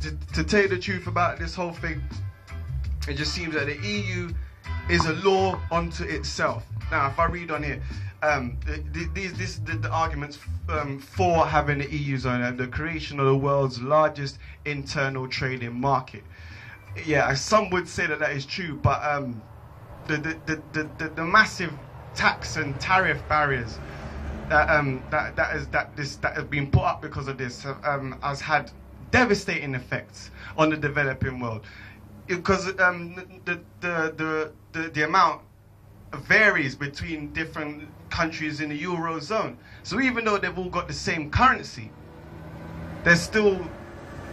to tell you the truth about this whole thing, it just seems that the EU is a law unto itself. Now, if I read on here, the arguments for having the EU zone and the creation of the world's largest internal trading market. Yeah, some would say that is true, but the massive tax and tariff barriers that have been put up because of this has had devastating effects on the developing world, because the amount varies between different countries in the Eurozone. So even though they've all got the same currency, there's still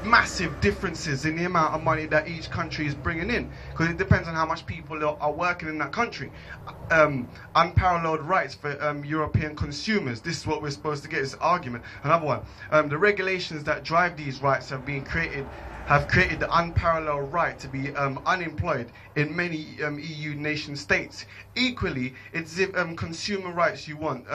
massive differences in the amount of money that each country is bringing in, because it depends on how much people are working in that country. Unparalleled rights for European consumers. This is what we're supposed to get, this argument. Another one, the regulations that drive these rights have created the unparalleled right to be unemployed in many EU nation states. Equally, it's if consumer rights you want,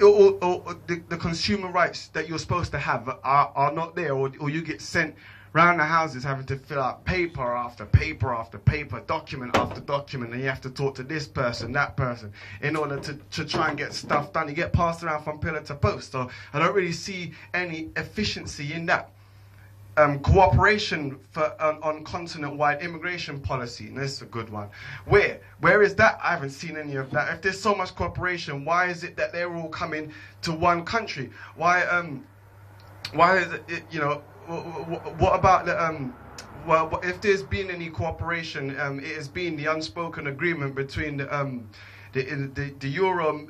or the consumer rights that you're supposed to have are not there, or you get sent round the houses having to fill out paper after paper after paper, document after document, and you have to talk to this person, that person, in order to try and get stuff done. You get passed around from pillar to post. So I don't really see any efficiency in that. Cooperation on continent-wide immigration policy, and this is a good one. Where is that? I haven't seen any of that. If there's so much cooperation, why is it that they're all coming to one country? Why is it, you know, what about the well, if there's been any cooperation, it has been the unspoken agreement between the Euro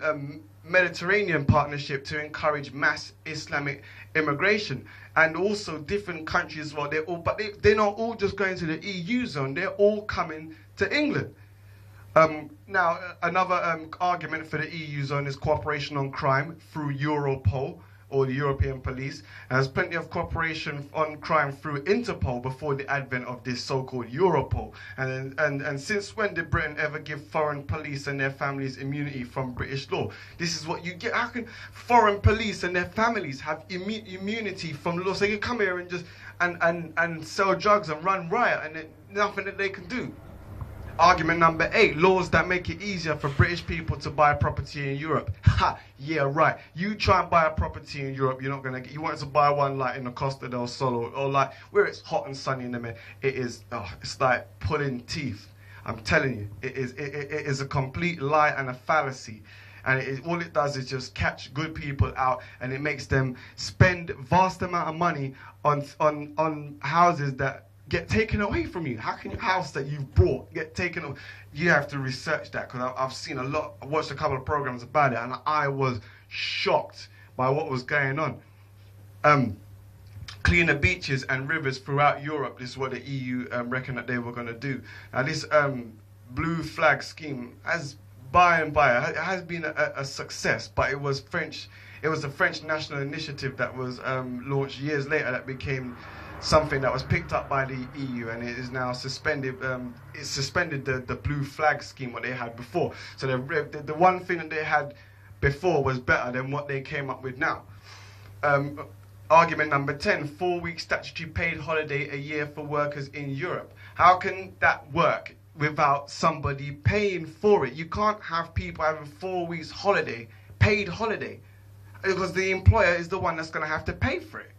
Mediterranean partnership to encourage mass Islamic immigration, and also different countries. Well, they're not all just going to the EU zone. They're all coming to England. Now, another argument for the EU zone is cooperation on crime through Europol, or the European police. And there's plenty of cooperation on crime through Interpol before the advent of this so-called Europol. And since when did Britain ever give foreign police and their families immunity from British law? This is what you get. How can foreign police and their families have immunity from law? So you come here and just and sell drugs and run riot, and nothing that they can do. Argument number 8, laws that make it easier for British people to buy property in Europe. Ha, yeah, right. You try and buy a property in Europe, you're not going to get, you want to buy one like in the Costa del Sol, or like where it's hot and sunny in the middle. It is, it's like pulling teeth. I'm telling you, it is a complete lie and a fallacy. And all it does is just catch good people out, and it makes them spend vast amount of money on houses that get taken away from you. How can your house that you've bought get taken away? You have to research that, because I've seen a lot. I watched a couple of programs about it, and I was shocked by what was going on. Cleaner beaches and rivers throughout Europe. This is what the EU reckoned that they were going to do. Now, this blue flag scheme has has been a success, but it was French. It was a French national initiative that was launched years later that became something that was picked up by the EU, and it is now suspended. It's suspended the blue flag scheme what they had before. So the one thing that they had before was better than what they came up with now. Argument number 10, 4-week statutory paid holiday a year for workers in Europe. How can that work without somebody paying for it? You can't have people having 4 weeks holiday, paid holiday, because the employer is the one that's going to have to pay for it.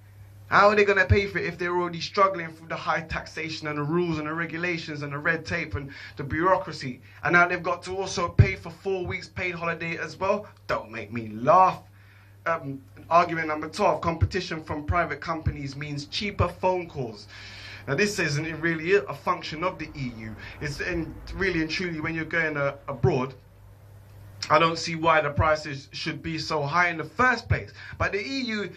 How are they going to pay for it if they're already struggling through the high taxation and the rules and the regulations and the red tape and the bureaucracy? And now they've got to also pay for 4 weeks paid holiday as well? Don't make me laugh. Argument number 12, competition from private companies means cheaper phone calls. Now this isn't really a function of the EU. It's really and truly when you're going abroad, I don't see why the prices should be so high in the first place. But the EU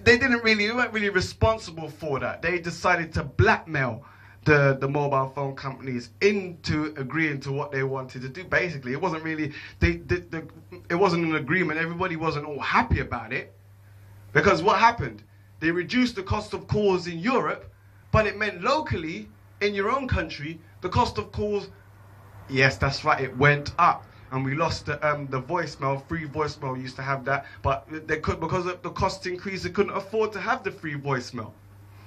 they weren't really responsible for that. They decided to blackmail the mobile phone companies into agreeing to what they wanted to do. Basically, it wasn't really it wasn't an agreement. Everybody wasn't all happy about it, because what happened? They reduced the cost of calls in Europe, but it meant locally in your own country the cost of calls, yes, that's right, it went up. And we lost the voicemail. Free voicemail used to have that, but they could, because of the cost increase, they couldn't afford to have the free voicemail.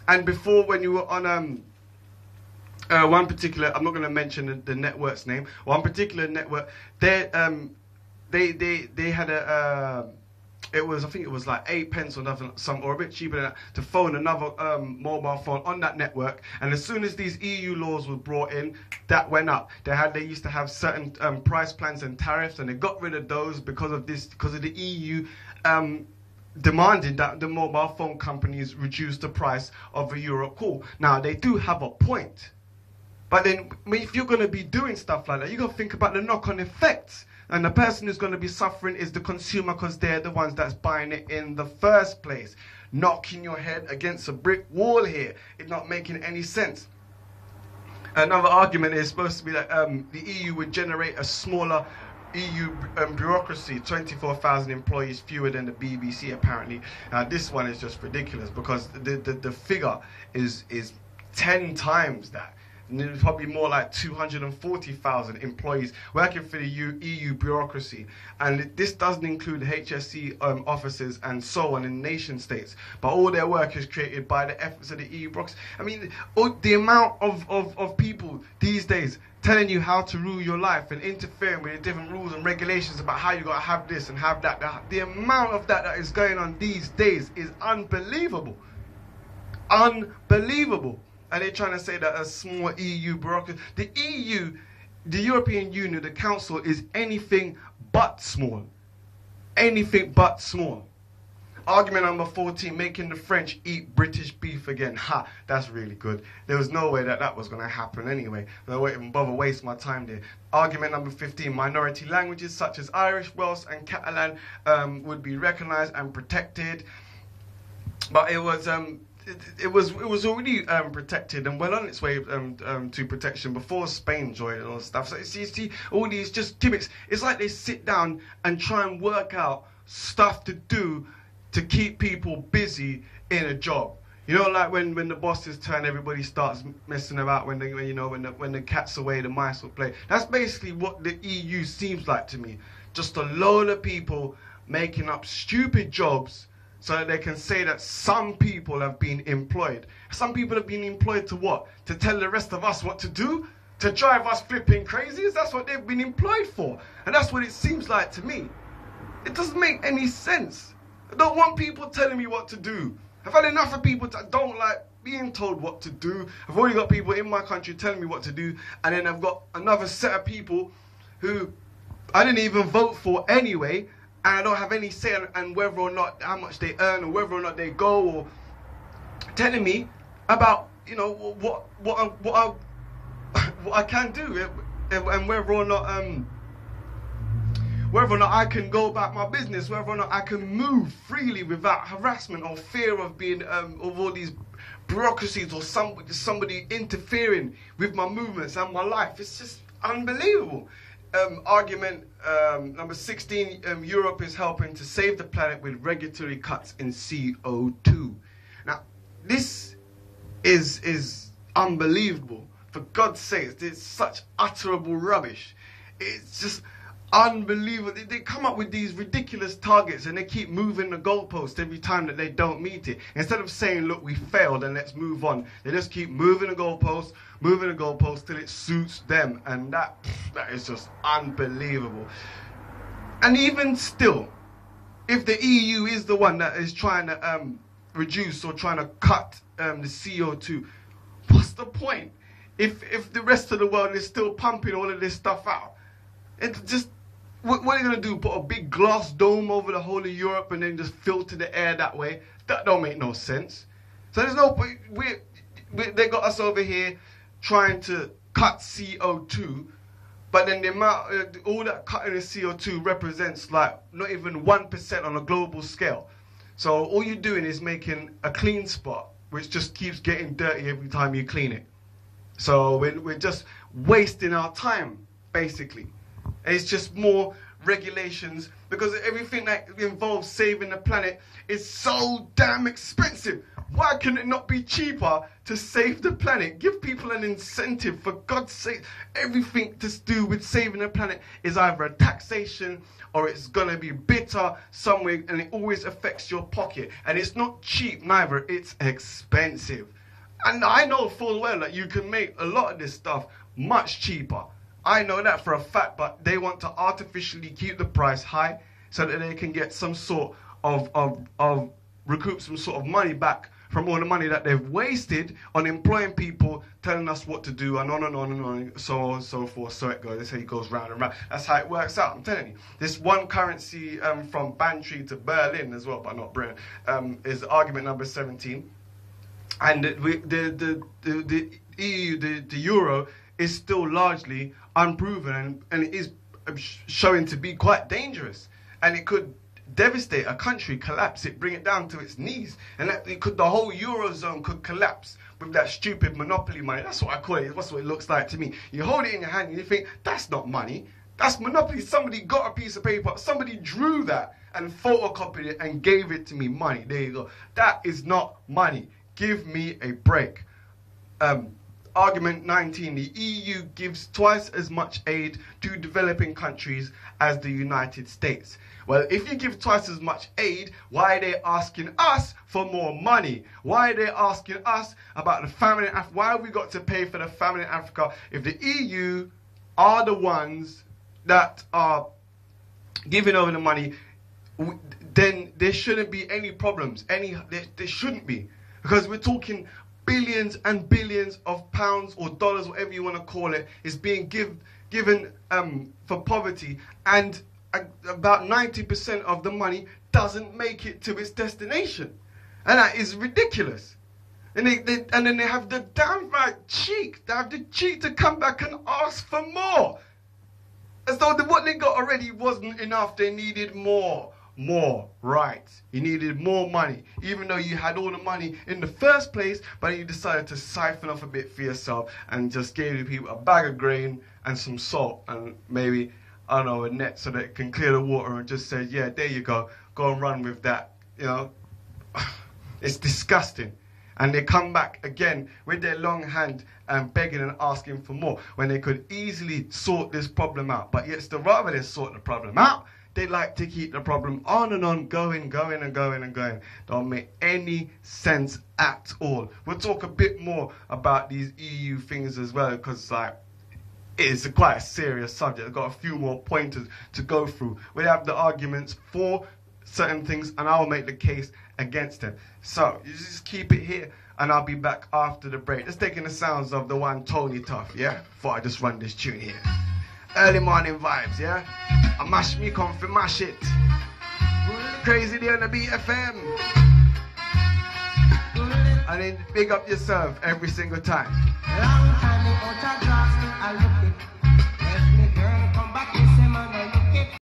And before, when you were on one particular, I'm not going to mention the network's name. One particular network, they had a. It was, I think it was like 8 pence or nothing, or a bit cheaper than that, to phone another mobile phone on that network. And as soon as these EU laws were brought in, that went up. They used to have certain price plans and tariffs, and they got rid of those because of the EU demanding that the mobile phone companies reduce the price of a euro call. Now, they do have a point. But then, if you're going to be doing stuff like that, you've got to think about the knock-on effects. And the person who's going to be suffering is the consumer, because they're the ones that's buying it in the first place. Knocking your head against a brick wall here. It's not making any sense. Another argument is supposed to be that the EU would generate a smaller EU bureaucracy, 24,000 employees fewer than the BBC apparently. This one is just ridiculous, because the figure is 10 times that. And there's probably more like 240,000 employees working for the EU bureaucracy. And this doesn't include HSE officers and so on in nation states. But all their work is created by the efforts of the EU bureaucracy. I mean, the amount of people these days telling you how to rule your life and interfering with the different rules and regulations about how you got to have this and have that. The amount of that is going on these days is unbelievable. Unbelievable. And they're trying to say that a small EU bureaucracy, the EU, the European Union, the Council is anything but small. Anything but small. Argument number 14, making the French eat British beef again. Ha, that's really good. There was no way that was going to happen anyway. I won't even bother waste my time there. Argument number 15, minority languages such as Irish, Welsh and Catalan would be recognized and protected. But it was already protected and well on its way to protection before Spain joined and all stuff. So you see all these just gimmicks. It's like they sit down and try and work out stuff to do to keep people busy in a job. You know, like when the bosses turn, everybody starts messing about. When the cat's away, the mice will play. That's basically what the EU seems like to me. Just a load of people making up stupid jobs so that they can say that some people have been employed. Some people have been employed to what? To tell the rest of us what to do? To drive us flipping crazy? That's what they've been employed for. And that's what it seems like to me. It doesn't make any sense. I don't want people telling me what to do. I've had enough of people that don't like being told what to do. I've already got people in my country telling me what to do. And then I've got another set of people who I didn't even vote for anyway, and I don't have any say on whether or not how much they earn or whether or not they go, or telling me about, you know, what I can do and whether or not I can go about my business, whether or not I can move freely without harassment or fear of being of all these bureaucracies or somebody interfering with my movements and my life. It's just unbelievable. Argument number 16, Europe is helping to save the planet with regulatory cuts in CO2. Now, this is unbelievable. For God's sake, it's such utterable rubbish. It's just unbelievable. They come up with these ridiculous targets and they keep moving the goalpost every time that they don't meet it. Instead of saying, look, we failed and let's move on, they just keep moving the goalpost till it suits them. And that is just unbelievable. And even still, if the EU is the one that is trying to reduce or trying to cut the CO2, what's the point? If the rest of the world is still pumping all of this stuff out, it's just, what are you going to do? Put a big glass dome over the whole of Europe and then just filter the air that way? That don't make no sense. So there's no point. They got us over here trying to cut CO2, but then the amount, all that cutting of CO2 represents like not even 1% on a global scale. So all you're doing is making a clean spot, which just keeps getting dirty every time you clean it. So we're just wasting our time, basically. It's just more regulations, because everything that involves saving the planet is so damn expensive. Why can it not be cheaper to save the planet? Give people an incentive, for God's sake. Everything to do with saving the planet is either a taxation or it's going to be bitter somewhere, and it always affects your pocket. And it's not cheap neither, it's expensive. And I know full well that you can make a lot of this stuff much cheaper. I know that for a fact, but they want to artificially keep the price high so that they can get some sort of recoup some sort of money back from all the money that they've wasted on employing people, telling us what to do, and on and on and on, so on and so forth. So it goes. They say it goes round and round. That's how it works out. I'm telling you. This one currency from Bantry to Berlin as well, but not Britain, is argument number 17. And the EU, the euro, is still largely unproven, and it is showing to be quite dangerous, and it could devastate a country, collapse it, bring it down to its knees, and that the whole eurozone could collapse with that stupid monopoly money. That's what I call it. That's what it looks like to me. You hold it in your hand and you think, that's not money, that's monopoly. Somebody got a piece of paper, somebody drew that and photocopied it and gave it to me. Money. There you go. That is not money. Give me a break. Argument 19, the EU gives twice as much aid to developing countries as the United States. Well, if you give twice as much aid, why are they asking us for more money? Why are they asking us about the famine in Africa? Why have we got to pay for the famine in Africa if the EU are the ones that are giving over the money? Then there shouldn't be any problems. There shouldn't be. Because we're talking billions and billions of pounds or dollars, whatever you want to call it, is being given for poverty, and about 90% of the money doesn't make it to its destination, and that is ridiculous. And then they have the downright cheek. They have the cheek to come back and ask for more, as though what they got already wasn't enough. They needed more. Right. You needed more money, even though you had all the money in the first place, but you decided to siphon off a bit for yourself and just gave the people a bag of grain and some salt and maybe, I don't know, a net so that it can clear the water, and just say, yeah, there you go and run with that. You know, it's disgusting. And they come back again with their long hand and begging and asking for more when they could easily sort this problem out. But yet still, rather than sort the problem out, they like to keep the problem on and on, going. Don't make any sense at all. We'll talk a bit more about these EU things as well, because it's quite a serious subject. I've got a few more pointers to go through. We have the arguments for certain things, and I'll make the case against them. So you just keep it here, and I'll be back after the break. Let's take in the sounds of the one Tony Tuff, yeah? Before I just run this tune here. Early morning vibes, yeah? I mash me, come for mash it. Crazy day on the BFM. And then big up yourself every single time. Long time